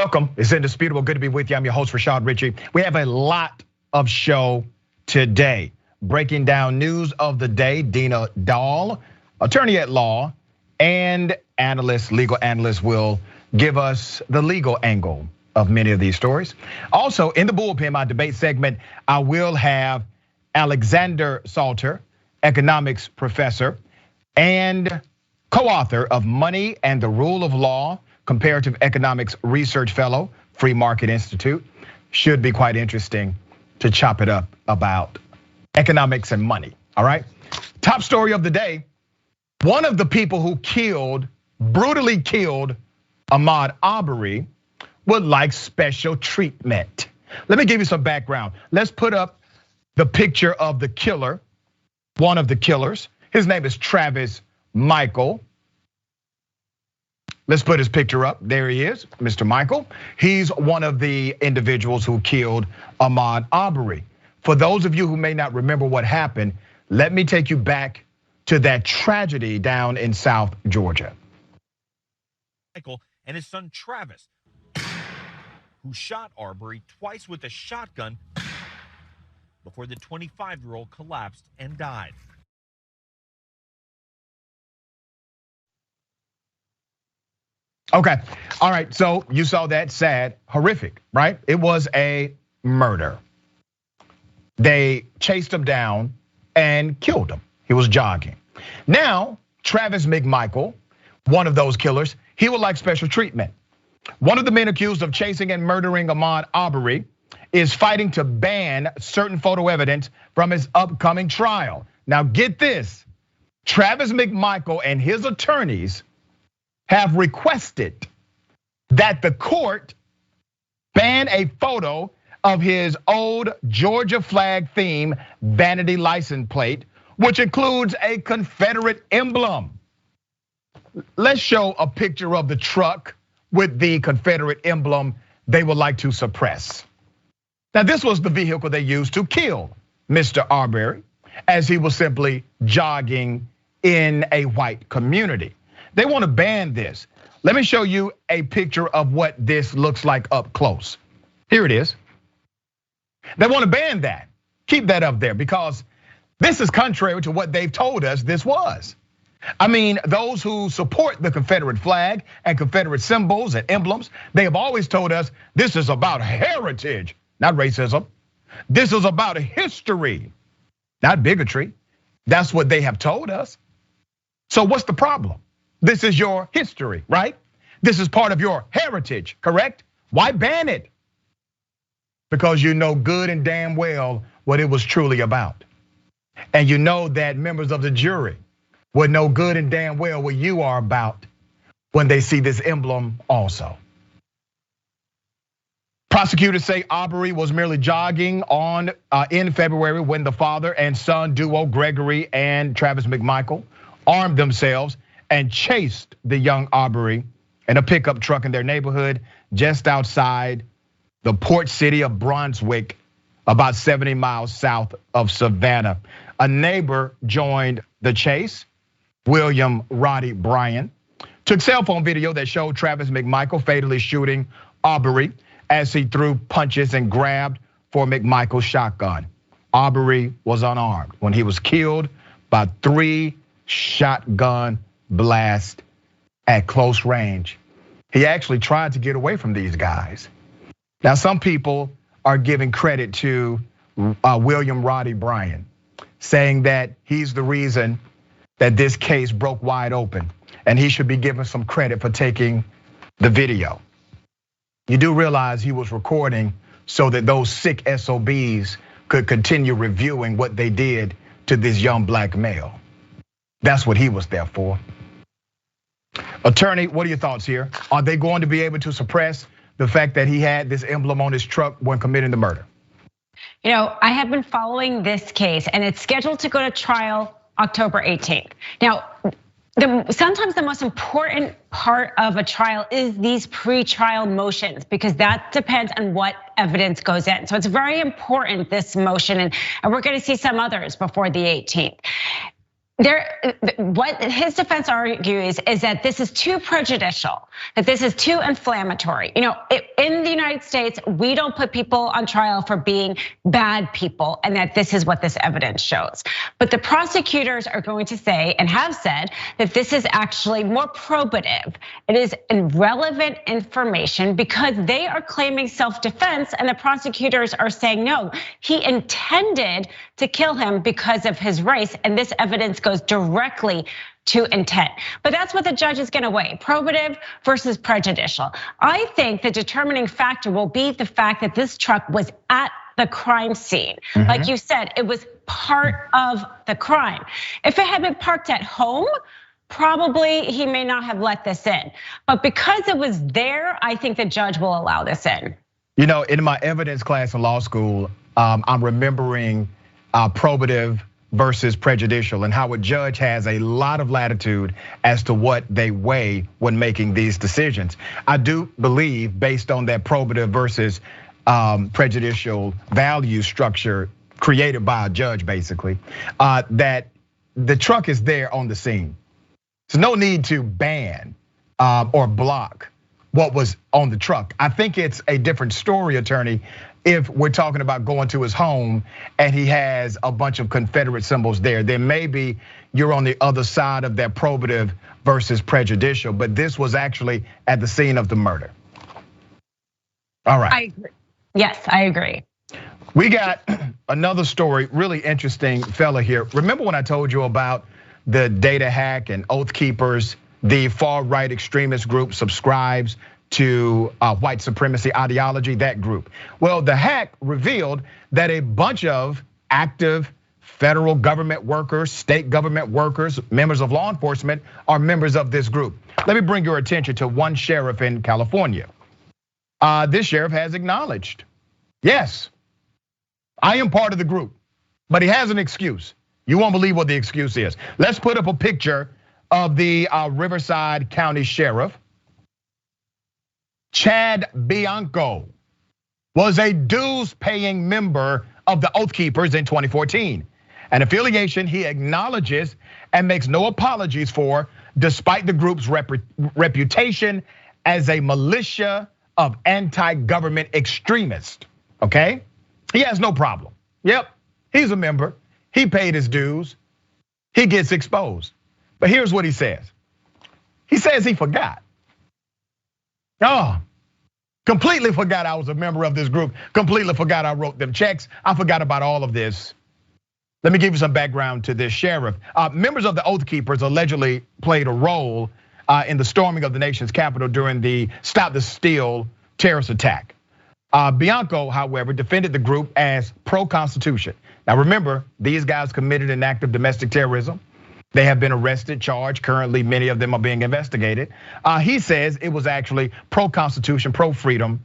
Welcome, it's indisputable, good to be with you. I'm your host, Rashad Ritchie. We have a lot of show today. Breaking down news of the day, Dina, attorney at law and analyst, legal analyst, will give us the legal angle of many of these stories. Also, in the bullpen, my debate segment, I will have Alexander Salter, economics professor and co-author of Money and the Rule of Law, comparative economics research fellow, Free Market Institute. Should be quite interesting to chop it up about economics and money, all right? Top story of the day, one of the people who brutally killed Ahmaud Arbery would like special treatment. Let me give you some background. Let's put up the picture of the killer, one of the killers. His name is Travis Michael. Let's put his picture up. There he is, Mr. Michael. He's one of the individuals who killed Ahmaud Arbery. For those of you who may not remember what happened, let me take you back to that tragedy down in South Georgia. Michael and his son Travis, who shot Arbery twice with a shotgun before the 25-year-old collapsed and died. Okay, all right, so you saw that, sad, horrific, right? It was a murder. They chased him down and killed him. He was jogging. Now, Travis McMichael, one of those killers, he would like special treatment. One of the men accused of chasing and murdering Ahmaud Arbery is fighting to ban certain photo evidence from his upcoming trial. Now get this, Travis McMichael and his attorneys have requested that the court ban a photo of his old Georgia flag theme vanity license plate, which includes a Confederate emblem. Let's show a picture of the truck with the Confederate emblem they would like to suppress. Now, this was the vehicle they used to kill Mr. Arbery, as he was simply jogging in a white community. They want to ban this. Let me show you a picture of what this looks like up close. Here it is. They want to ban that. Keep that up there because this is contrary to what they've told us this was. I mean, those who support the Confederate flag and Confederate symbols and emblems, they have always told us this is about heritage, not racism. This is about history, not bigotry. That's what they have told us. So what's the problem? This is your history, right? This is part of your heritage, correct? Why ban it? Because you know good and damn well what it was truly about. And you know that members of the jury would know good and damn well what you are about when they see this emblem also. Prosecutors say Arbery was merely jogging in February when the father and son duo, Gregory and Travis McMichael, armed themselves and chased the young Arbery in a pickup truck in their neighborhood just outside the port city of Brunswick, about 70 miles south of Savannah. A neighbor joined the chase, William Roddy Bryan, took cell phone video that showed Travis McMichael fatally shooting Arbery as he threw punches and grabbed for McMichael's shotgun. Arbery was unarmed when he was killed by 3 shotgun blasts at close range. He actually tried to get away from these guys. Now, some people are giving credit to William Roddy Bryan, saying that he's the reason that this case broke wide open, and he should be given some credit for taking the video. You do realize he was recording so that those sick SOBs could continue reviewing what they did to this young black male. That's what he was there for. Attorney, what are your thoughts here? Are they going to be able to suppress the fact that he had this emblem on his truck when committing the murder? You know, I have been following this case and it's scheduled to go to trial October 18th. Now, sometimes the most important part of a trial is these pre-trial motions because that depends on what evidence goes in. So it's very important, this motion, and we're gonna see some others before the 18th. What his defense argues is that this is too prejudicial, that this is too inflammatory. You know, if in the United States, we don't put people on trial for being bad people, and that this is what this evidence shows. But the prosecutors are going to say, and have said, that this is actually more probative. It is irrelevant information because they are claiming self-defense, and the prosecutors are saying, no, he intended to kill him because of his race, and this evidence goes directly to intent. But that's what the judge is gonna weigh, probative versus prejudicial. I think the determining factor will be the fact that this truck was at the crime scene. Like you said, it was part of the crime. If it had been parked at home, probably he may not have let this in. But because it was there, I think the judge will allow this in. You know, in my evidence class in law school, I'm remembering probative versus prejudicial and how a judge has a lot of latitude as to what they weigh when making these decisions. I do believe, based on that probative versus prejudicial value structure created by a judge, basically, that the truck is there on the scene. There's no need to ban or block what was on the truck. I think it's a different story, attorney, if we're talking about going to his home and he has a bunch of Confederate symbols there. Then maybe you're on the other side of that probative versus prejudicial, but this was actually at the scene of the murder. All right. I agree. Yes, I agree. We got another story, really interesting fella here. Remember when I told you about the data hack and Oath Keepers, the far right extremist group subscribes to white supremacy ideology, that group? Well, the hack revealed that a bunch of active federal government workers, state government workers, members of law enforcement are members of this group. Let me bring your attention to one sheriff in California. This sheriff has acknowledged, yes, I am part of the group, but he has an excuse. You won't believe what the excuse is. Let's put up a picture of the Riverside County Sheriff. Chad Bianco was a dues-paying member of the Oath Keepers in 2014. An affiliation he acknowledges and makes no apologies for, despite the group's reputation as a militia of anti-government extremists, okay? He has no problem. Yep, he's a member. He paid his dues. He gets exposed. But here's what he says. He says he forgot. Oh, completely forgot I was a member of this group. Completely forgot I wrote them checks. I forgot about all of this. Let me give you some background to this sheriff. Members of the Oath Keepers allegedly played a role in the storming of the nation's capital during the Stop the Steal terrorist attack. Bianco, however, defended the group as pro-Constitution. Now remember, these guys committed an act of domestic terrorism. They have been arrested, charged. Currently, many of them are being investigated. He says it was actually pro-Constitution, pro-freedom,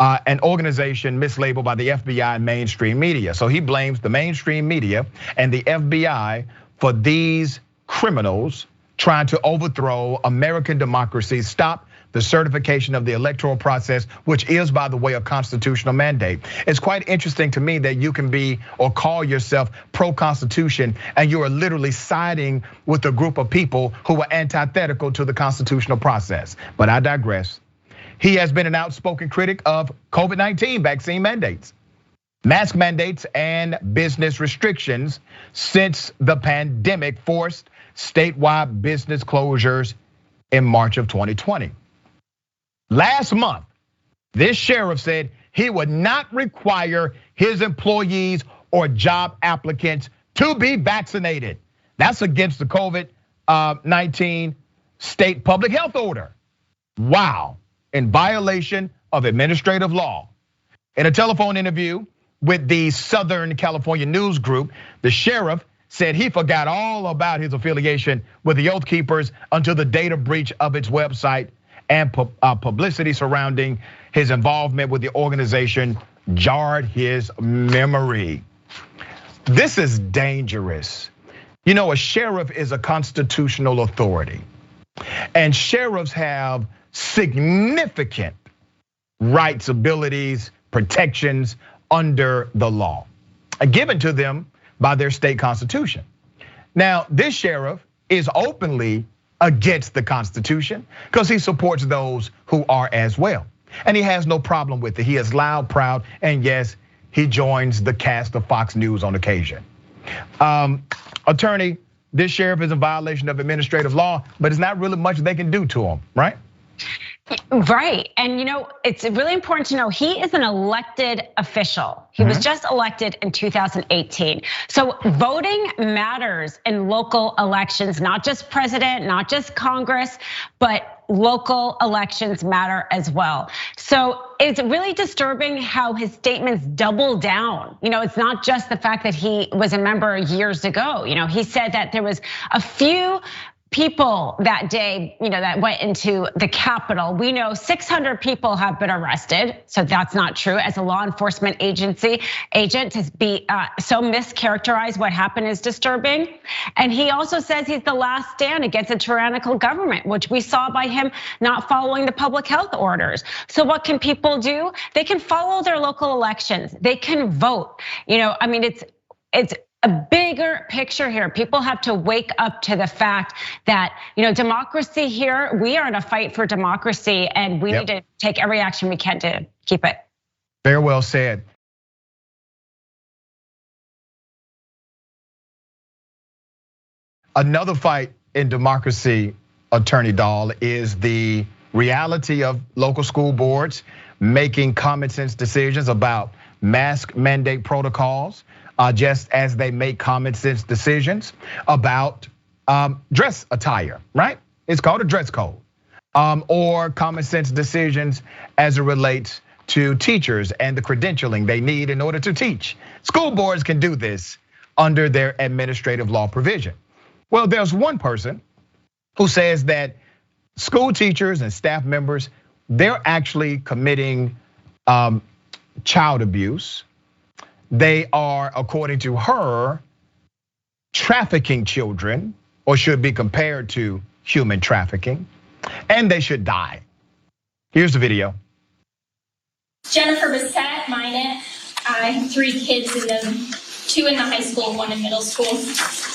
an organization mislabeled by the FBI and mainstream media. So he blames the mainstream media and the FBI for these criminals trying to overthrow American democracy, stop the certification of the electoral process, which is, by the way, a constitutional mandate. It's quite interesting to me that you can be or call yourself pro-Constitution and you are literally siding with a group of people who are antithetical to the constitutional process. But I digress. He has been an outspoken critic of COVID-19 vaccine mandates, mask mandates, and business restrictions since the pandemic forced statewide business closures in March of 2020. Last month, this sheriff said he would not require his employees or job applicants to be vaccinated. That's against the COVID-19 state public health order. Wow, in violation of administrative law. In a telephone interview with the Southern California News Group, the sheriff said he forgot all about his affiliation with the Oath Keepers until the data breach of its website and publicity surrounding his involvement with the organization jarred his memory. This is dangerous. You know, a sheriff is a constitutional authority, and sheriffs have significant rights, abilities, protections under the law, given to them by their state constitution. Now, this sheriff is openly against the Constitution because he supports those who are as well. And he has no problem with it. He is loud, proud, and yes, he joins the cast of Fox News on occasion. Attorney, this sheriff is in violation of administrative law, but it's not really much they can do to him, right? Right, and it's really important to know he is an elected official. He was just elected in 2018. So voting matters in local elections, not just president, not just Congress, but local elections matter as well. So it's really disturbing how his statements double down. It's not just the fact that he was a member years ago. He said that there was a few people that day, that went into the Capitol. We know 600 people have been arrested, so that's not true. As a law enforcement agent to be so mischaracterized what happened is disturbing. And he also says he's the last stand against a tyrannical government, which we saw by him not following the public health orders. So what can people do? They can follow their local elections. They can vote. It's a bigger picture here. People have to wake up to the fact that, democracy here, we are in a fight for democracy and we need to take every action we can to keep it. Very well said. Another fight in democracy, Attorney Dahl, is the reality of local school boards making common sense decisions about mask mandate protocols, just as they make common sense decisions about dress attire, right? It's called a dress code. Or common sense decisions as it relates to teachers and the credentialing they need in order to teach. School boards can do this under their administrative law provision. Well, there's one person who says that school teachers and staff members, they're actually committing child abuse. They are, according to her, trafficking children, or should be compared to human trafficking, and they should die. Here's the video. Jennifer Bissett, mine. I have 3 kids in them, 2 in the high school, 1 in middle school.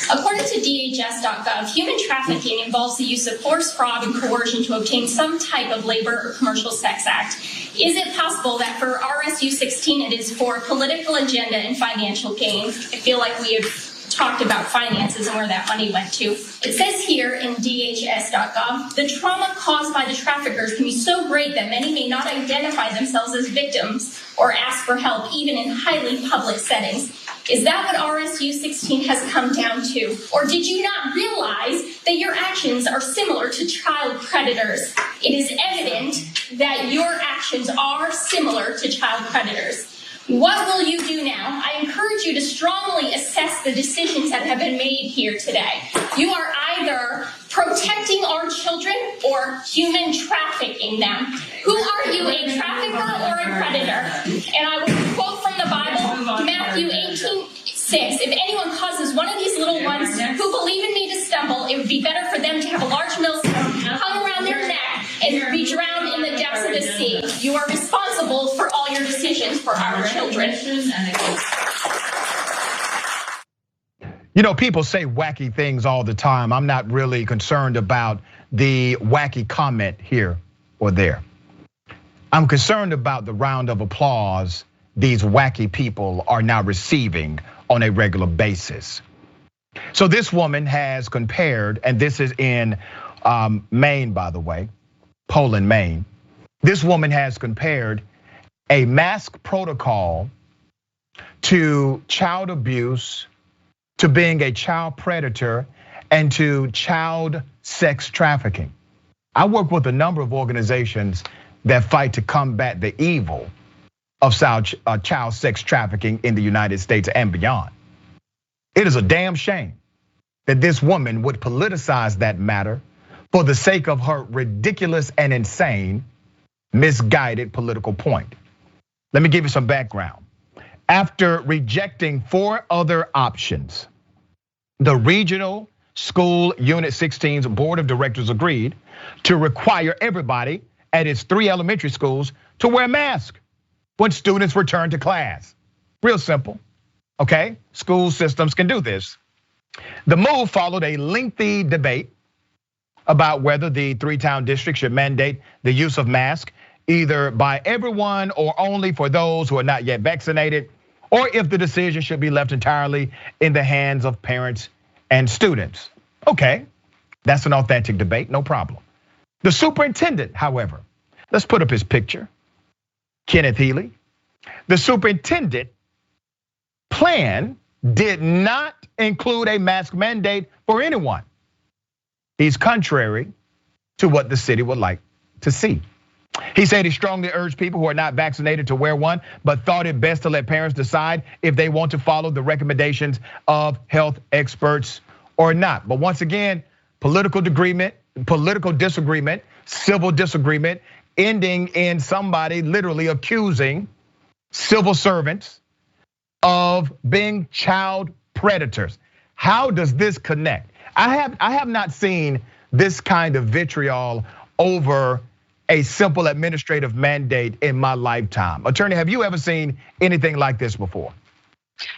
According to DHS.gov, human trafficking involves the use of force, fraud, and coercion to obtain some type of labor or commercial sex act. Is it possible that for RSU 16 it is for political agenda and financial gain? I feel like we have talked about finances and where that money went to. It says here in DHS.gov, the trauma caused by the traffickers can be so great that many may not identify themselves as victims or ask for help, even in highly public settings. Is that what RSU 16 has come down to? Or did you not realize that your actions are similar to child predators? It is evident that your actions are similar to child predators. What will you do now? I encourage you to strongly assess the decisions that have been made here today. You are either protecting our children or human trafficking them. Who are you, a trafficker or a predator? And I will quote from the Bible, Matthew 18:6. If anyone causes one of these little ones who believe in me to stumble, it would be better for them to have a large millstone hung around their neck and be drowned in the depths of the sea. You are responsible for all your decisions for our children. People say wacky things all the time. I'm not really concerned about the wacky comment here or there. I'm concerned about the round of applause these wacky people are now receiving on a regular basis. So this woman has compared, and this is in Maine, by the way, Poland, Maine. This woman has compared a mask protocol to child abuse, to being a child predator, and to child sex trafficking. I work with a number of organizations that fight to combat the evil of child sex trafficking in the United States and beyond. It is a damn shame that this woman would politicize that matter for the sake of her ridiculous and insane, misguided political point. Let me give you some background. After rejecting 4 other options, the Regional School Unit 16's board of directors agreed to require everybody at its 3 elementary schools to wear a mask when students return to class. Real simple, okay? School systems can do this. The move followed a lengthy debate about whether the 3-town district should mandate the use of masks either by everyone or only for those who are not yet vaccinated, or if the decision should be left entirely in the hands of parents and students. Okay, that's an authentic debate, no problem. The superintendent, however, let's put up his picture, Kenneth Healy. The superintendent plan did not include a mask mandate for anyone. He's contrary to what the city would like to see. He said he strongly urged people who are not vaccinated to wear one, but thought it best to let parents decide if they want to follow the recommendations of health experts or not. But once again, political disagreement, civil disagreement, ending in somebody literally accusing civil servants of being child predators. How does this connect? I have not seen this kind of vitriol over a simple administrative mandate in my lifetime. Attorney, have you ever seen anything like this before?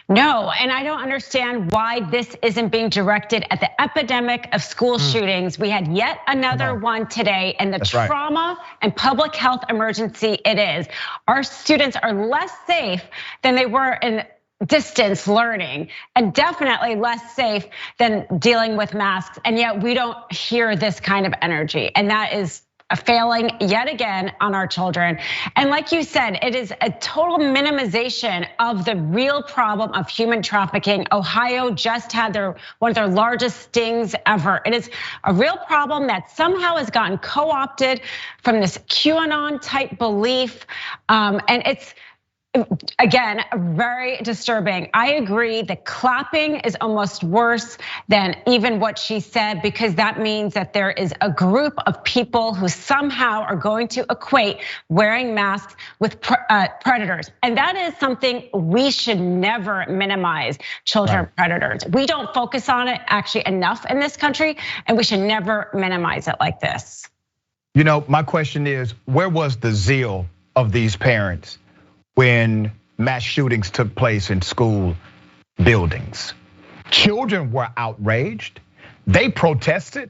No, and I don't understand why this isn't being directed at the epidemic of school shootings. We had yet another one today, and the trauma and public health emergency it is. Our students are less safe than they were in distance learning, and definitely less safe than dealing with masks. And yet we don't hear this kind of energy, and that is a failing yet again on our children. And like you said, it is a total minimization of the real problem of human trafficking. Ohio just had one of their largest stings ever. It is a real problem that somehow has gotten co-opted from this QAnon type belief, and it's, again, very disturbing. I agree that clapping is almost worse than even what she said, because that means that there is a group of people who somehow are going to equate wearing masks with predators. And that is something we should never minimize, children predators. We don't focus on it actually enough in this country, and we should never minimize it like this. You know, my question is, where was the zeal of these parents when mass shootings took place in school buildings? Children were outraged. They protested.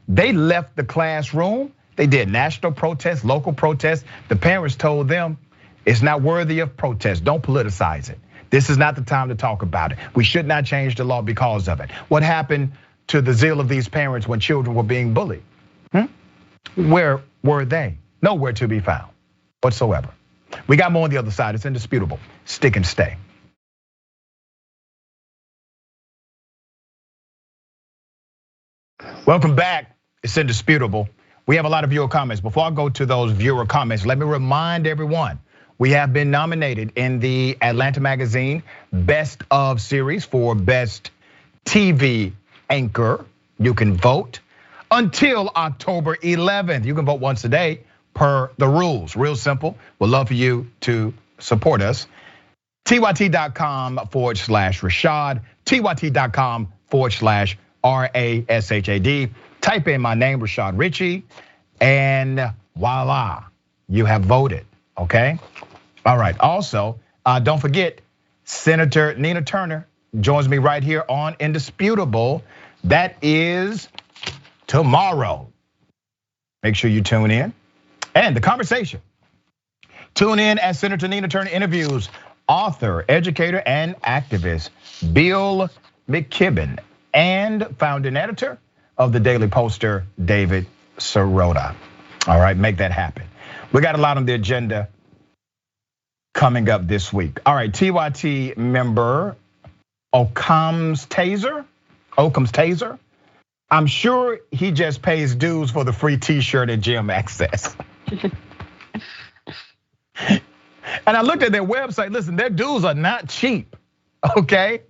They left the classroom. They did national protests, local protests. The parents told them it's not worthy of protest. Don't politicize it. This is not the time to talk about it. We should not change the law because of it. What happened to the zeal of these parents when children were being bullied? Where were they? Nowhere to be found whatsoever. We got more on the other side. It's indisputable. Stick and stay. Welcome back. It's indisputable. We have a lot of viewer comments. Before I go to those viewer comments, let me remind everyone, we have been nominated in the Atlanta Magazine Best of series for Best TV Anchor. You can vote until October 11th. You can vote once a day per the rules. Real simple. We'd love for you to support us. TYT.com/Rashad, TYT.com/RASHAD. Type in my name, Rashad Richey, and voila, you have voted, okay? All right, also, don't forget, Senator Nina Turner joins me right here on Indisputable. That is tomorrow. Make sure you tune in. And the conversation. Tune in as Senator Nina Turner interviews author, educator, and activist Bill McKibben and founding editor of the Daily Poster, David Sirota. All right, make that happen. We got a lot on the agenda coming up this week. All right, TYT member Occam's Taser. I'm sure he just pays dues for the free t-shirt and gym access. And I looked at their website. Listen, their dues are not cheap, okay?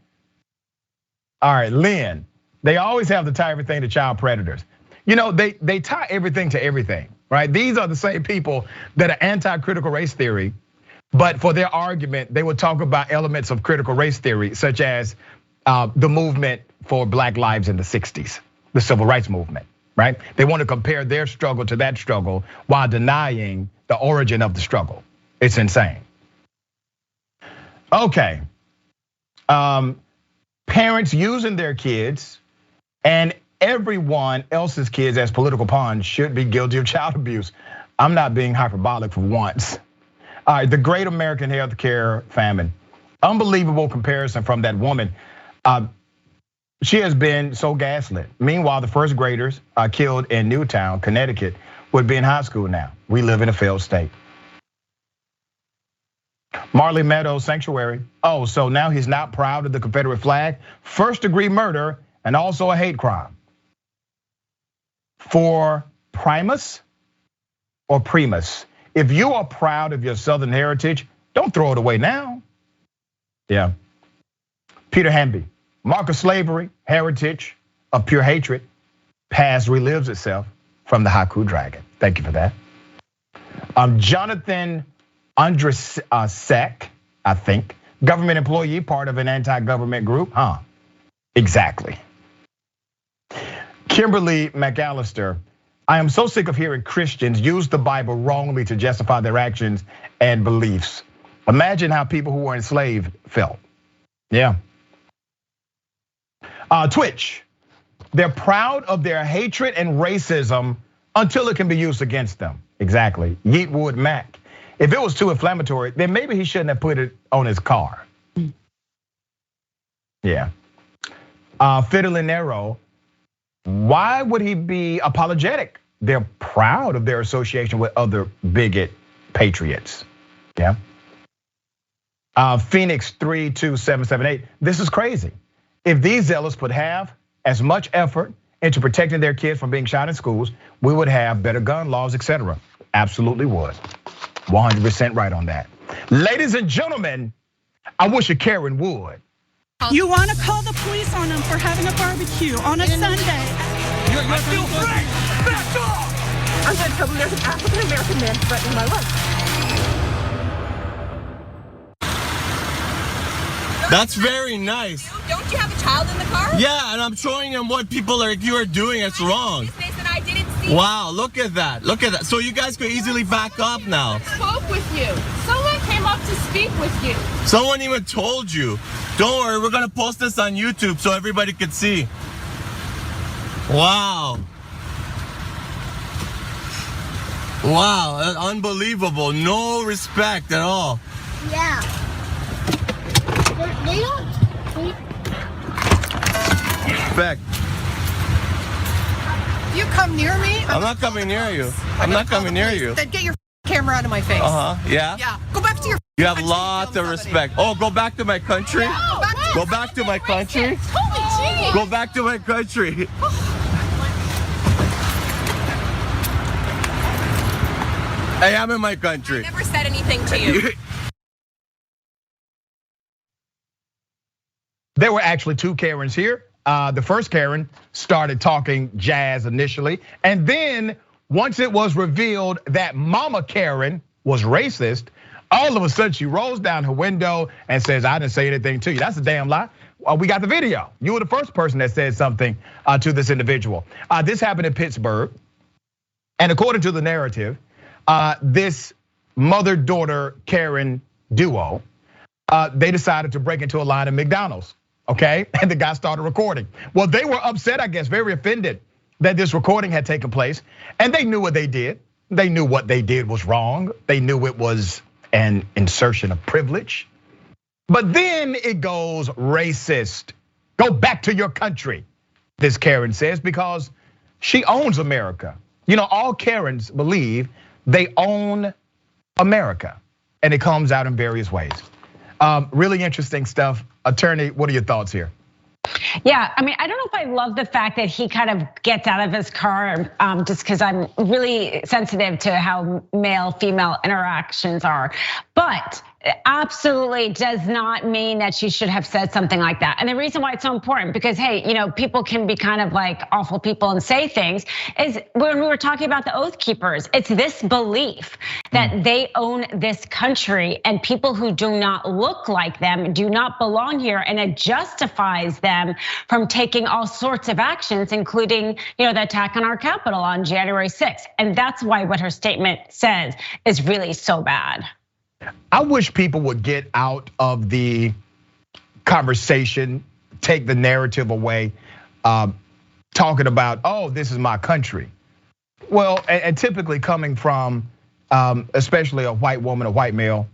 All right, Lynn, they always have to tie everything to child predators. You know, they tie everything to everything, right? These are the same people that are anti-critical race theory, but for their argument, they would talk about elements of critical race theory, such as the movement for Black lives in the 60s, the civil rights movement, right? They want to compare their struggle to that struggle while denying the origin of the struggle. It's insane. Okay, parents using their kids and everyone else's kids as political pawns should be guilty of child abuse. I'm not being hyperbolic for once. All right, the great American healthcare famine. Unbelievable comparison from that woman. She has been so gaslit. Meanwhile, the first graders killed in Newtown, Connecticut, would be in high school now. We live in a failed state. Marley Meadows Sanctuary. Oh, so now he's not proud of the Confederate flag. First degree murder and also a hate crime. For Primus or Primus. If you are proud of your Southern heritage, don't throw it away now. Yeah. Peter Hamby. Mark of slavery, heritage of pure hatred, past relives itself from the Haiku Dragon. Thank you for that. Jonathan Andrusek, I think, government employee, part of an anti-government group, huh? Exactly. Kimberly McAllister, I am so sick of hearing Christians use the Bible wrongly to justify their actions and beliefs. Imagine how people who were enslaved felt. Yeah. Twitch, they're proud of their hatred and racism until it can be used against them. Exactly. Yeatwood Mac. If it was too inflammatory, then maybe he shouldn't have put it on his car. Yeah. Fidelinero, why would he be apologetic? They're proud of their association with other bigot patriots. Yeah. Phoenix 32778, this is crazy. If these zealots put half as much effort into protecting their kids from being shot in schools, we would have better gun laws, etc. Absolutely would. 100% right on that. Ladies and gentlemen, I wish a Karen would. You want to call the police on them for having a barbecue on a Sunday? I feel free. Back off! I'm going to tell them there's an African-American man threatening my life. That's very nice. Don't you have a child in the car? Yeah, and I'm showing him what people like you are doing. It's wrong. And I didn't see. Wow, look at that. Look at that. So you guys could easily back up now. Spoke with you. Someone came up to speak with you. Someone even told you. Don't worry, we're gonna post this on YouTube so everybody could see. Wow. Wow, unbelievable. No respect at all. Yeah. They don't. Respect. You come near me? I'm not coming near you. I'm not coming near you. Then get your camera out of my face. Yeah? Yeah. Go back to your. You have lots of respect. Oh, go back to my country? Go back to my country? Holy Go back to my country. I am in my country. I never said anything to you. There were actually two Karens here. The first Karen started talking jazz initially, and then once it was revealed that Mama Karen was racist, all of a sudden she rolls down her window and says, I didn't say anything to you. That's a damn lie. We got the video. You were the first person that said something to this individual. This happened in Pittsburgh, and according to the narrative, this mother-daughter Karen duo, they decided to break into a line of McDonald's. Okay, and the guy started recording. Well, they were upset, I guess, very offended that this recording had taken place, and they knew what they did. They knew what they did was wrong. They knew it was an insertion of privilege. But then it goes racist. Go back to your country, this Karen says, because she owns America. You know, all Karens believe they own America, and it comes out in various ways. Really interesting stuff. Attorney, what are your thoughts here? Yeah, I mean, I don't know if I love the fact that he kind of gets out of his car just because I'm really sensitive to how male-female interactions are. But absolutely does not mean that she should have said something like that. And the reason why it's so important, because hey, people can be kind of like awful people and say things, is when we were talking about the Oath Keepers, it's this belief that they own this country and people who do not look like them do not belong here, and it justifies them from taking all sorts of actions, including the attack on our Capitol on January 6th. And that's why what her statement says is really so bad. I wish people would get out of the conversation, take the narrative away, talking about, oh, this is my country. Well, and typically coming from, especially a white woman, a white male,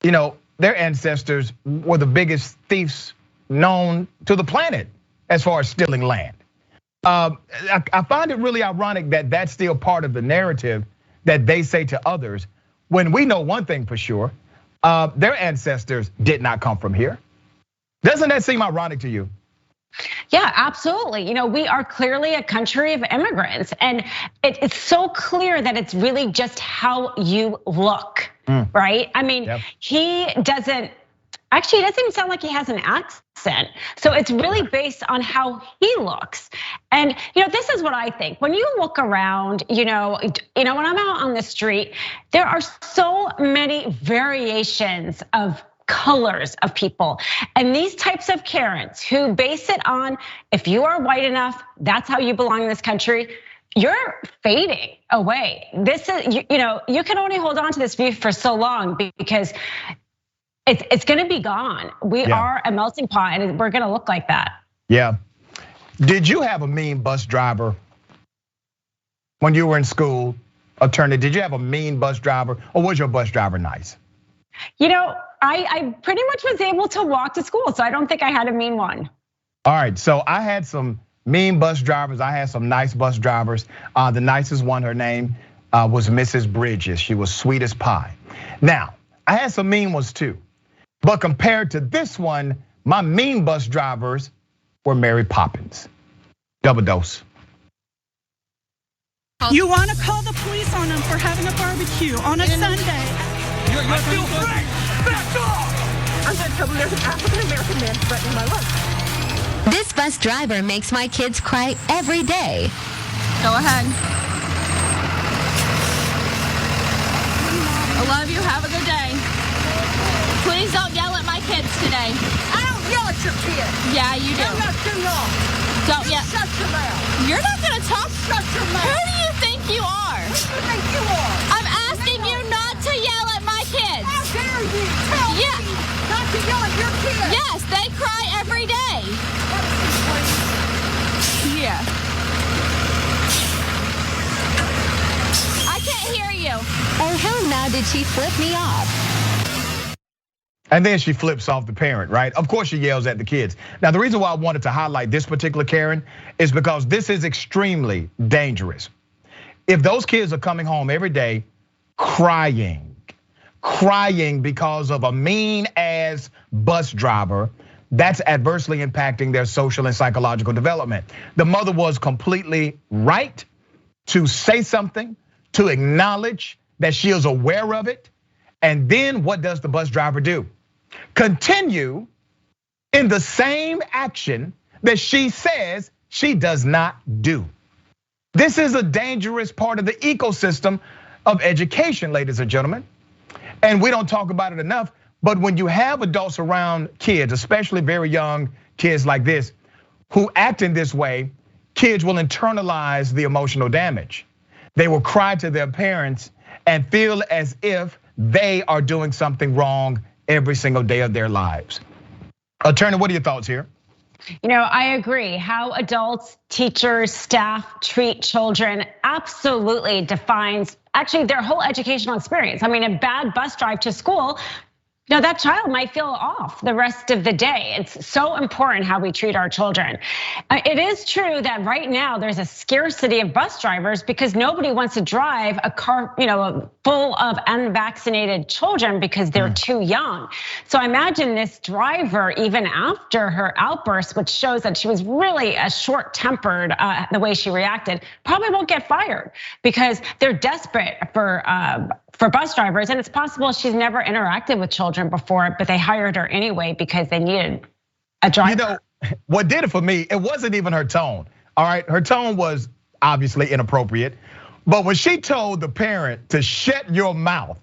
their ancestors were the biggest thieves known to the planet as far as stealing land. I find it really ironic that that's still part of the narrative that they say to others, when we know one thing for sure, their ancestors did not come from here. Doesn't that seem ironic to you? Yeah, absolutely. We are clearly a country of immigrants, and it's so clear that it's really just how you look, right? I mean, it doesn't even sound like he has an accent. So it's really based on how he looks. And this is what I think. When you look around, when I'm out on the street, there are so many variations of colors of people. And these types of Karens who base it on, if you are white enough, that's how you belong in this country, you're fading away. This is, you can only hold on to this view for so long because it's gonna be gone. We are a melting pot and we're gonna look like that. Yeah. Did you have a mean bus driver when you were in school, Attorney? Did you have a mean bus driver, or was your bus driver nice? I pretty much was able to walk to school, so I don't think I had a mean one. All right, so I had some mean bus drivers. I had some nice bus drivers. The nicest one, her name was Mrs. Bridges. She was sweet as pie. Now, I had some mean ones too. But compared to this one, my mean bus drivers were Mary Poppins. Double dose. You want to call the police on them for having a barbecue on a Sunday. You're still free! Back off! I'm going to tell them there's an African-American man threatening my life. This bus driver makes my kids cry every day. Go ahead. I love you. Have a good day. Please don't yell at my kids today. I don't yell at your kids. Yeah, you do. I'm not too long. Don't yell. Shut your mouth. You're not gonna talk. Shut your mouth. Who do you think you are? Who do you think you are? I'm asking you not to yell at my kids. How dare you tell me not to yell at your kids? Yes, they cry every day. Yeah. I can't hear you. Oh, how now did she flip me off? And then she flips off the parent, right? Of course she yells at the kids. Now, the reason why I wanted to highlight this particular Karen is because this is extremely dangerous. If those kids are coming home every day crying because of a mean ass bus driver, that's adversely impacting their social and psychological development. The mother was completely right to say something, to acknowledge that she is aware of it. And then what does the bus driver do? Continue in the same action that she says she does not do. This is a dangerous part of the ecosystem of education, ladies and gentlemen. And we don't talk about it enough, but when you have adults around kids, especially very young kids like this, who act in this way, kids will internalize the emotional damage. They will cry to their parents and feel as if they are doing something wrong every single day of their lives. Attorney, what are your thoughts here? I agree. How adults, teachers, staff treat children absolutely defines actually their whole educational experience. I mean, a bad bus drive to school, that child might feel off the rest of the day. It's so important how we treat our children. It is true that right now there's a scarcity of bus drivers because nobody wants to drive a car, full of unvaccinated children because they're too young. So I imagine this driver, even after her outburst, which shows that she was really a short-tempered, the way she reacted, probably won't get fired because they're desperate for bus drivers, and it's possible she's never interacted with children before, but they hired her anyway because they needed a driver. What did it for me, it wasn't even her tone, all right? Her tone was obviously inappropriate, but when she told the parent to shut your mouth,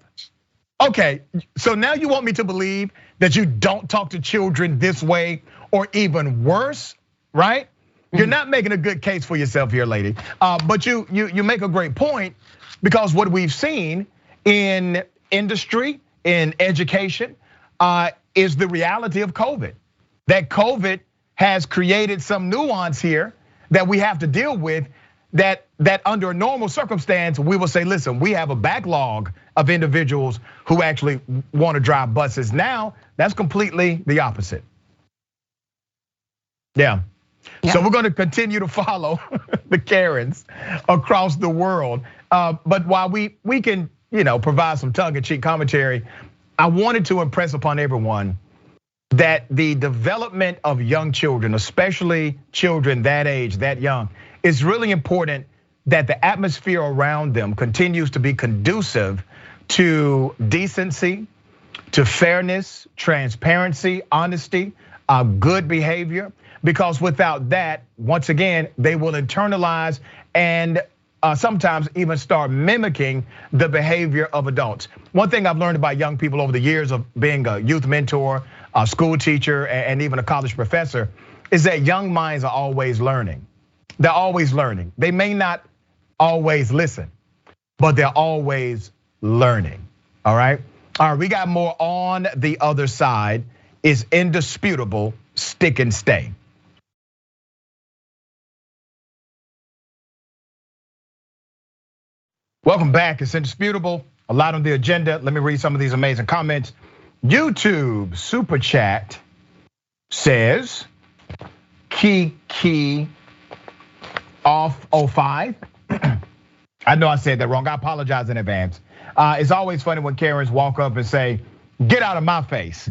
okay, so now you want me to believe that you don't talk to children this way, or even worse, right? You're not making a good case for yourself here, lady. But you make a great point, because what we've seen in industry, in education, is the reality of COVID. That COVID has created some nuance here that we have to deal with. that under a normal circumstance, we will say, listen, we have a backlog of individuals who actually want to drive buses. Now, that's completely the opposite. Yeah. So we're going to continue to follow the Karens across the world. But while we can, provide some tongue-in-cheek commentary, I wanted to impress upon everyone that the development of young children, especially children that age, that young, is really important that the atmosphere around them continues to be conducive to decency, to fairness, transparency, honesty, good behavior. Because without that, once again, they will internalize and sometimes even start mimicking the behavior of adults. One thing I've learned about young people over the years of being a youth mentor, a school teacher, and even a college professor is that young minds are always learning. They're always learning. They may not always listen, but they're always learning, all right? All right, we got more on the other side. Is indisputable, stick and stay. Welcome back, it's indisputable. A lot on the agenda. Let me read some of these amazing comments. YouTube Super Chat says, Kiki off 05. I know I said that wrong, I apologize in advance. It's always funny when Karens walk up and say, get out of my face.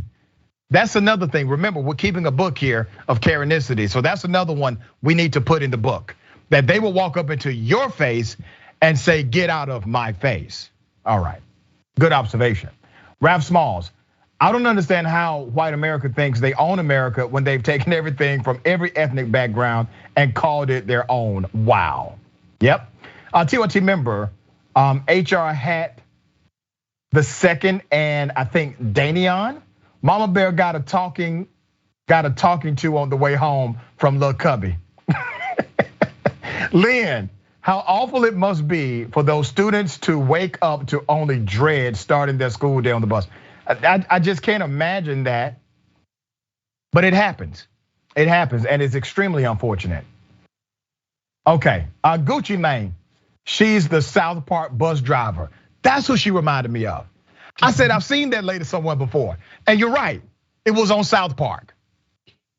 That's another thing. Remember, we're keeping a book here of Karenicity. So that's another one we need to put in the book. That they will walk up into your face and say, get out of my face. All right, good observation. Ralph Smalls, I don't understand how white America thinks they own America when they've taken everything from every ethnic background and called it their own. Wow. Yep. TYT member, HR Hat the second, and I think Danion. Mama Bear got a talking to on the way home from Lil Cubby. Lynn, how awful it must be for those students to wake up to only dread starting their school day on the bus. I just can't imagine that, but it happens. It happens, and it's extremely unfortunate. Okay, Gucci Mane, she's the South Park bus driver. That's who she reminded me of. I said, I've seen that lady somewhere before, and you're right, it was on South Park.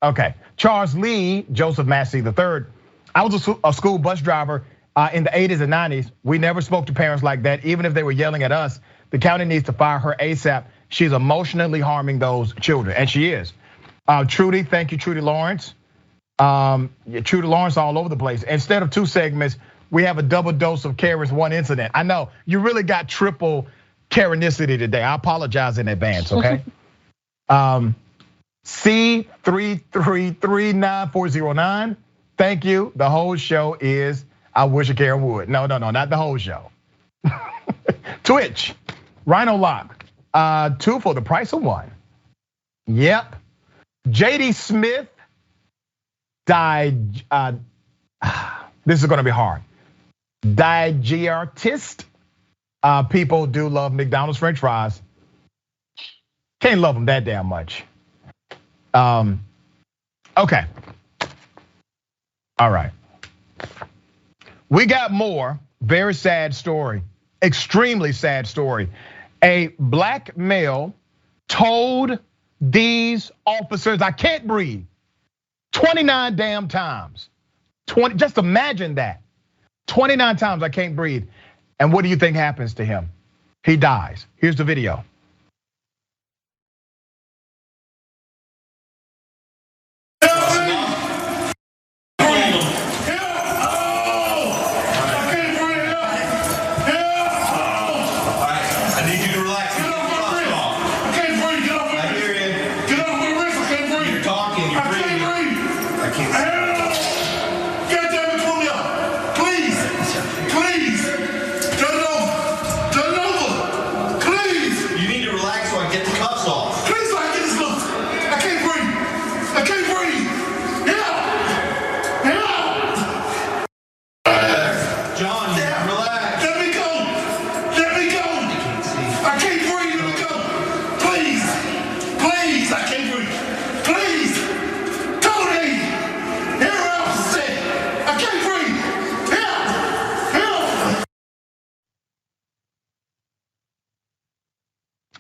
Okay, Charles Lee, Joseph Massey III, I was a school bus driver in the 80s and 90s. We never spoke to parents like that, even if they were yelling at us. The county needs to fire her ASAP. She's emotionally harming those children, and she is. Trudy, thank you, Trudy Lawrence. Trudy Lawrence all over the place. Instead of 2 segments, we have a double dose of Karen's 1 incident. I know, you really got triple Karenicity today. I apologize in advance, okay? C3339409, thank you. The whole show is, I wish a Karen would. No, not the whole show. Twitch, Rhino Lock, 2 for the price of 1. Yep. JD Smith died, this is gonna be hard. Digiartist, people do love McDonald's French fries. Can't love them that damn much. Okay. All right. We got more, very sad story, extremely sad story. A black male told these officers, I can't breathe, 29 damn times. Just imagine that. 29 times I can't breathe. And what do you think happens to him? He dies. Here's the video. You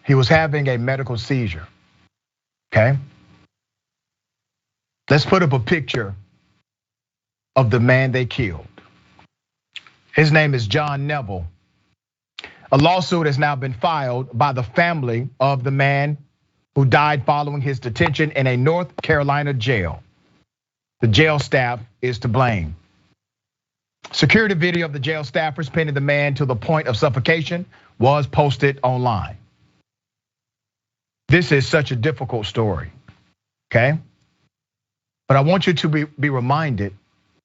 He was having a medical seizure, okay? Let's put up a picture of the man they killed. His name is John Neville. A lawsuit has now been filed by the family of the man who died following his detention in a North Carolina jail. The jail staff is to blame. Security video of the jail staffers pinning the man to the point of suffocation was posted online. This is such a difficult story, okay? But I want you to be reminded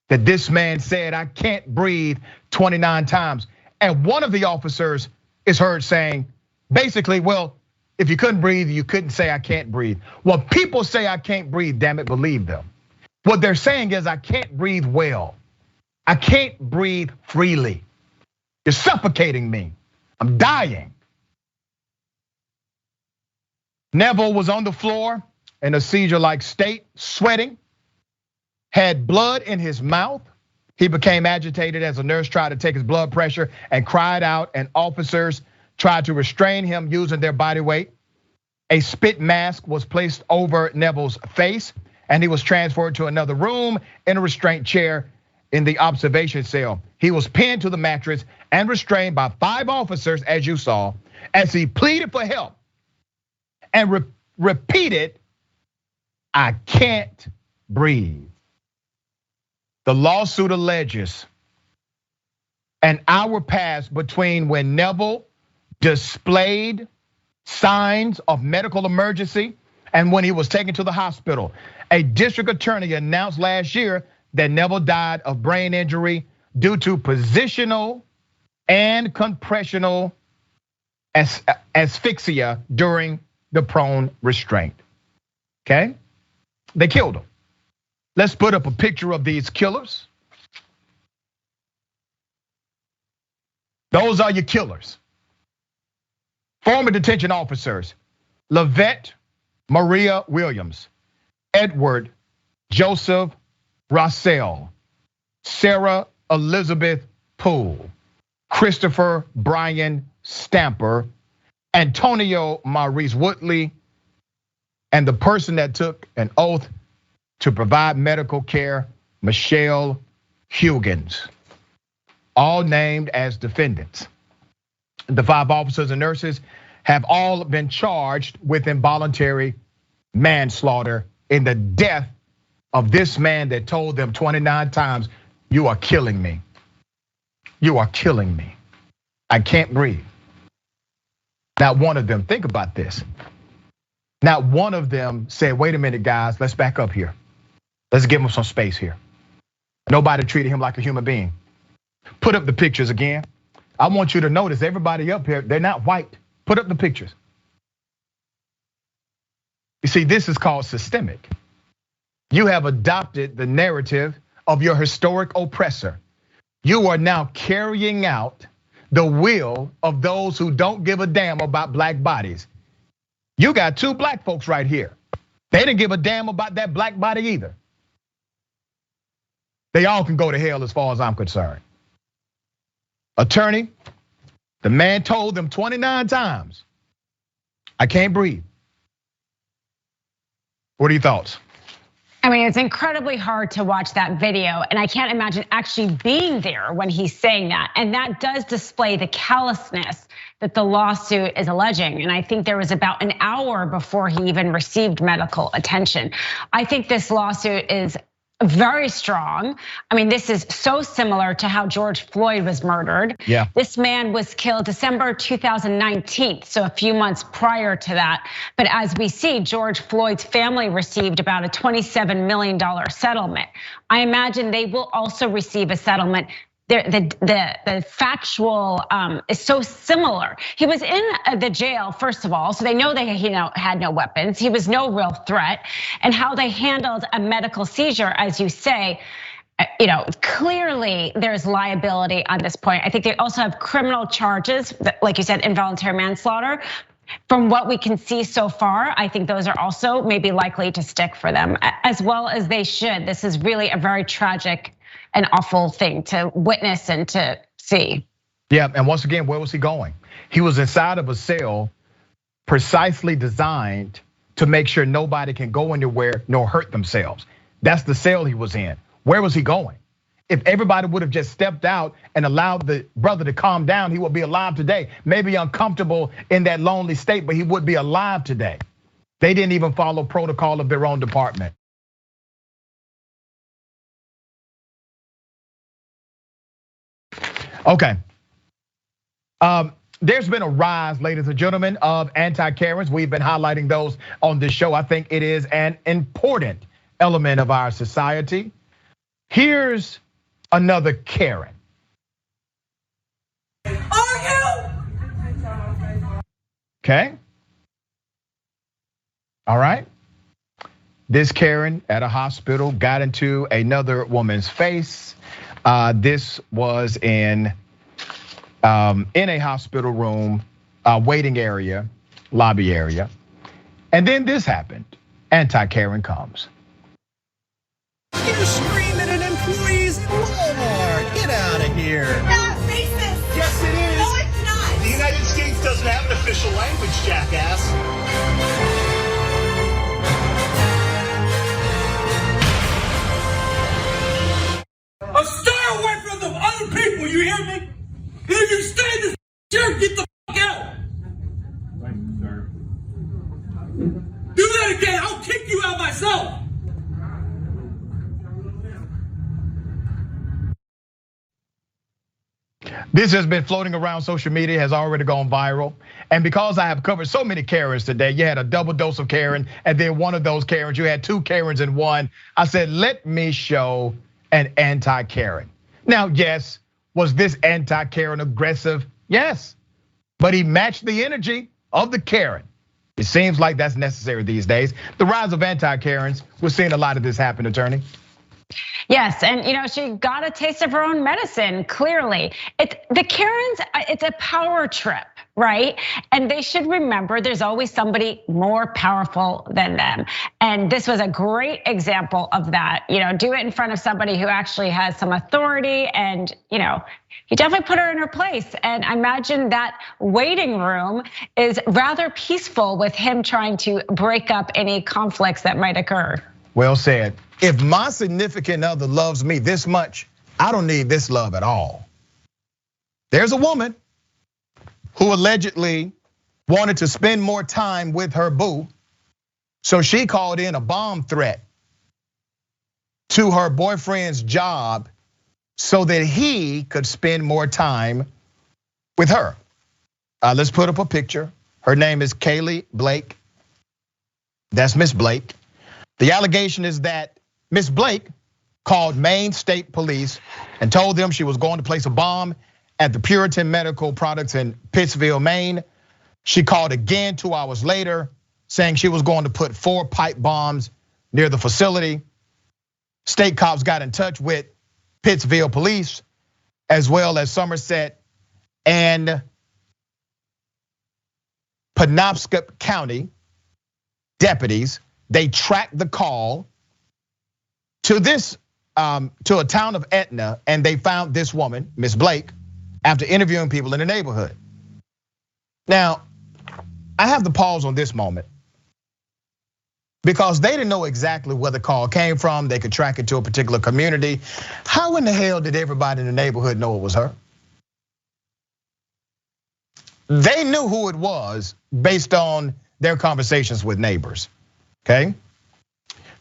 that this man said, "I can't breathe," 29 times. And one of the officers is heard saying, basically, well, if you couldn't breathe, you couldn't say, "I can't breathe." Well, people say, "I can't breathe," damn it, believe them. What they're saying is, "I can't breathe well. I can't breathe freely. You're suffocating me. I'm dying." Neville was on the floor in a seizure-like state, sweating, had blood in his mouth. He became agitated as a nurse tried to take his blood pressure and cried out, and officers tried to restrain him using their body weight. A spit mask was placed over Neville's face, and he was transferred to another room in a restraint chair in the observation cell. He was pinned to the mattress and restrained by 5 officers, as you saw, as he pleaded for help and repeated, "I can't breathe." The lawsuit alleges an hour passed between when Neville displayed signs of medical emergency and when he was taken to the hospital. A district attorney announced last year that Neville died of brain injury due to positional and compressional asphyxia during the prone restraint, okay? They killed him. Let's put up a picture of these killers. Those are your killers. Former detention officers, Lavette Maria Williams, Edward Joseph Rossell, Sarah Elizabeth Poole, Christopher Brian Stamper, Antonio Maurice Woodley, and the person that took an oath to provide medical care, Michelle Huggins, all named as defendants. The 5 officers and nurses have all been charged with involuntary manslaughter in the death of this man that told them 29 times, "You are killing me. You are killing me. I can't breathe." Not one of them, think about this. Not one of them said, "Wait a minute, guys, let's back up here. Let's give him some space here." Nobody treated him like a human being. Put up the pictures again. I want you to notice everybody up here, they're not white. Put up the pictures. You see, this is called systemic. You have adopted the narrative of your historic oppressor. You are now carrying out the will of those who don't give a damn about black bodies. You got 2 black folks right here. They didn't give a damn about that black body either. They all can go to hell as far as I'm concerned. Attorney, the man told them 29 times, "I can't breathe." What are your thoughts? I mean, it's incredibly hard to watch that video, and I can't imagine actually being there when he's saying that. And that does display the callousness that the lawsuit is alleging. And I think there was about an hour before he even received medical attention. I think this lawsuit is very strong. I mean, this is so similar to how George Floyd was murdered. Yeah. This man was killed December 2019, so a few months prior to that. But as we see, George Floyd's family received about a $27 million settlement. I imagine they will also receive a settlement. The factual is so similar. He was in the jail, first of all, so they know he had no weapons. He was no real threat, and how they handled a medical seizure, as you say, clearly there's liability on this point. I think they also have criminal charges, like you said, involuntary manslaughter. From what we can see so far, I think those are also maybe likely to stick for them, as well as they should. This is really a very tragic and awful thing to witness and to see. Yeah, and once again, where was he going? He was inside of a cell precisely designed to make sure nobody can go anywhere nor hurt themselves. That's the cell he was in. Where was he going? If everybody would have just stepped out and allowed the brother to calm down, he would be alive today. Maybe uncomfortable in that lonely state, but he would be alive today. They didn't even follow protocol of their own department. Okay. There's been a rise, ladies and gentlemen, of anti-Karens. We've been highlighting those on this show. I think it is an important element of our society. Here's another Karen. Are you? Okay. All right. This Karen at a hospital got into another woman's face. This was in a hospital room, waiting area, lobby area. And then this happened. Anti-Karen comes. You're screaming at employees in Walmart. Get out of here. That's racist. Yes, it is. No, it's not. The United States doesn't have an official language, jackass. Stay away from the other people, you hear me? If you stay in this chair, get the fuck out. Do that again, I'll kick you out myself. This has been floating around social media, has already gone viral. And because I have covered so many Karens today, you had a double dose of Karen, and then one of those Karens, you had two Karens in one. I said, let me show an anti-Karen. Now, yes, was this anti-Karen aggressive? Yes, but he matched the energy of the Karen. It seems like that's necessary these days. The rise of anti-Karens, we're seeing a lot of this happen, attorney. Yes, and she got a taste of her own medicine, clearly. The Karens, it's a power trip, right? And they should remember there's always somebody more powerful than them. And this was a great example of that. Do it in front of somebody who actually has some authority, and he definitely put her in her place. And I imagine that waiting room is rather peaceful with him trying to break up any conflicts that might occur. Well said. If my significant other loves me this much, I don't need this love at all. There's a woman who allegedly wanted to spend more time with her boo, so she called in a bomb threat to her boyfriend's job so that he could spend more time with her. Let's put up a picture. Her name is Kaylee Blake. That's Miss Blake. The allegation is that Miss Blake called Maine State Police and told them she was going to place a bomb at the Puritan Medical Products in Pittsville, Maine. She called again 2 hours later, saying she was going to put 4 pipe bombs near the facility. State cops got in touch with Pittsville police, as well as Somerset and Penobscot County deputies. They tracked the call to a town of Etna, and they found this woman, Miss Blake, after interviewing people in the neighborhood. Now, I have to pause on this moment because they didn't know exactly where the call came from. They could track it to a particular community. How in the hell did everybody in the neighborhood know it was her? They knew who it was based on their conversations with neighbors, okay?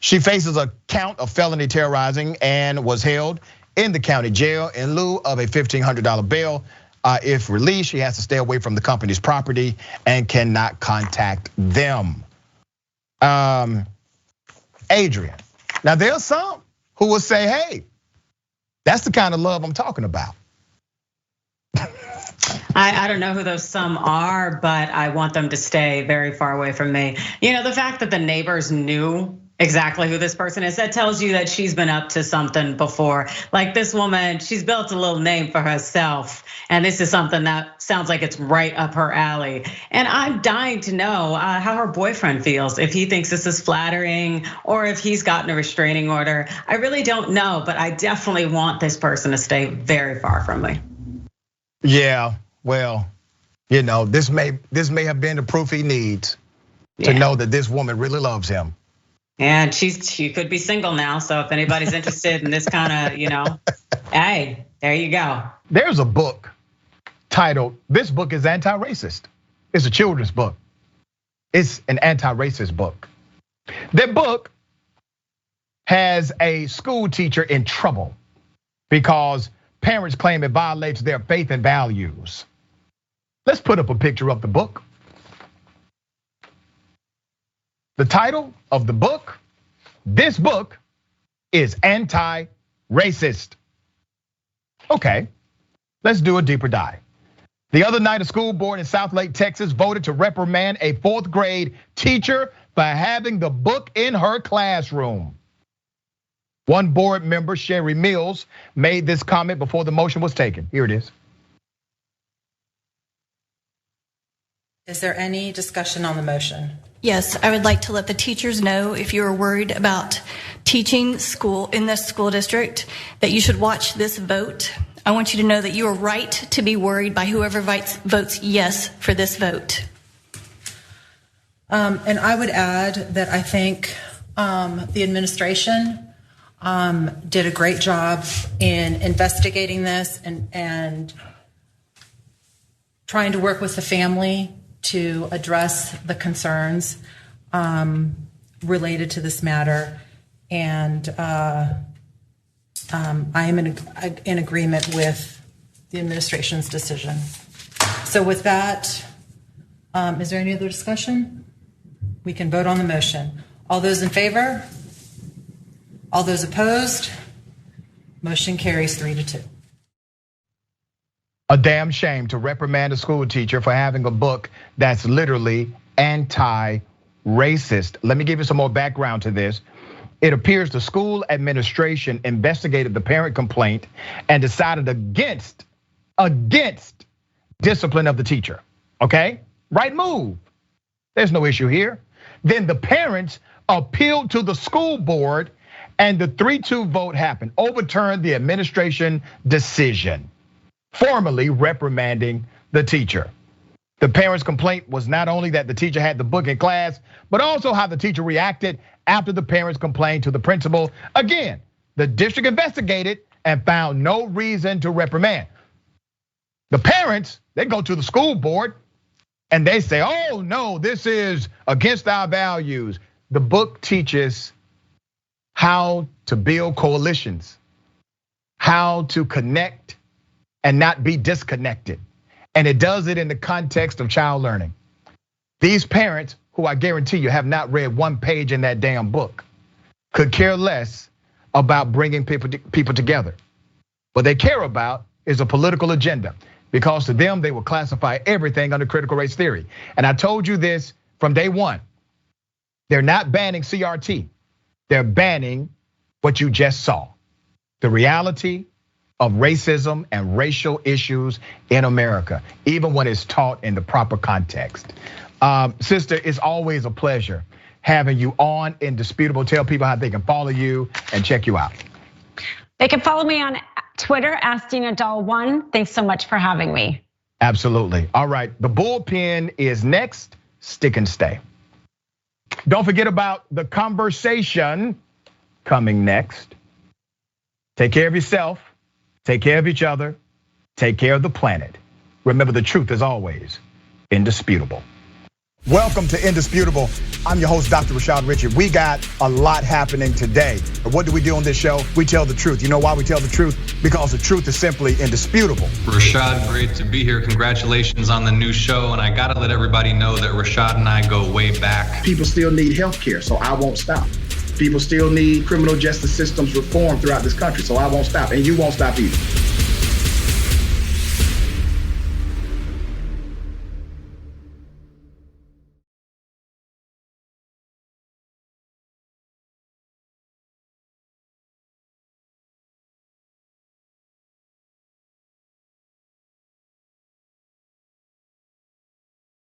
She faces a count of felony terrorizing and was held in the county jail in lieu of a $1,500 bail. If released, she has to stay away from the company's property and cannot contact them. Adrian, now there's some who will say, hey, that's the kind of love I'm talking about. I don't know who those some are, but I want them to stay very far away from me. The fact that the neighbors knew exactly who this person is, that tells you that she's been up to something before. Like this woman, she's built a little name for herself. And this is something that sounds like it's right up her alley. And I'm dying to know how her boyfriend feels, if he thinks this is flattering or if he's gotten a restraining order. I really don't know, but I definitely want this person to stay very far from me. Yeah, well, You know, this may have been the proof he needs to know that this woman really loves him. And she could be single now, so if anybody's interested in this kind of, hey, there you go. There's a book titled, this book is anti-racist. It's a children's book. It's an anti-racist book. That book has a school teacher in trouble because parents claim it violates their faith and values. Let's put up a picture of the book. The title of the book, this book is anti-racist. Okay, let's do a deeper dive. The other night, a school board in Southlake, Texas voted to reprimand a 4th grade teacher for having the book in her classroom. One board member, Sherry Mills, made this comment before the motion was taken. Here it is. Is there any discussion on the motion? Yes, I would like to let the teachers know, if you are worried about teaching school in this school district, that you should watch this vote. I want you to know that you are right to be worried by whoever votes yes for this vote. And I would add that I think the administration did a great job in investigating this and trying to work with the family to address the concerns related to this matter. And I am in agreement with the administration's decision. So with that, is there any other discussion? We can vote on the motion. All those in favor? All those opposed? Motion carries 3-2. A damn shame to reprimand a school teacher for having a book that's literally anti-racist. Let me give you some more background to this. It appears the school administration investigated the parent complaint and decided against discipline of the teacher, okay? Right move, there's no issue here. Then the parents appealed to the school board and the 3-2 vote happened, overturned the administration decision, formally reprimanding the teacher. The parents' complaint was not only that the teacher had the book in class, but also how the teacher reacted after the parents complained to the principal. Again, the district investigated and found no reason to reprimand. The parents, they go to the school board and they say, oh no, this is against our values. The book teaches how to build coalitions, how to connect and not be disconnected. And it does it in the context of child learning. These parents, who I guarantee you have not read one page in that damn book, could care less about bringing people together. What they care about is a political agenda, because to them, they will classify everything under critical race theory. And I told you this from day one. They're not banning CRT. They're banning what you just saw, the reality of racism and racial issues in America, even when it's taught in the proper context. Sister, it's always a pleasure having you on Indisputable. Tell people how they can follow you and check you out. They can follow me on Twitter, @DinaDoll1. Thanks so much for having me. Absolutely. All right, the bullpen is next. Stick and stay. Don't forget about the conversation coming next. Take care of yourself. Take care of each other. Take care of the planet. Remember, the truth is always indisputable. Welcome to Indisputable. I'm your host, Dr. Rashad Richard. We got a lot happening today. But what do we do on this show? We tell the truth. You know why we tell the truth? Because the truth is simply indisputable. Rashad, great to be here. Congratulations on the new show. And I gotta let everybody know that Rashad and I go way back. People still need health care, so I won't stop. People still need criminal justice systems reform throughout this country, so I won't stop, and you won't stop either.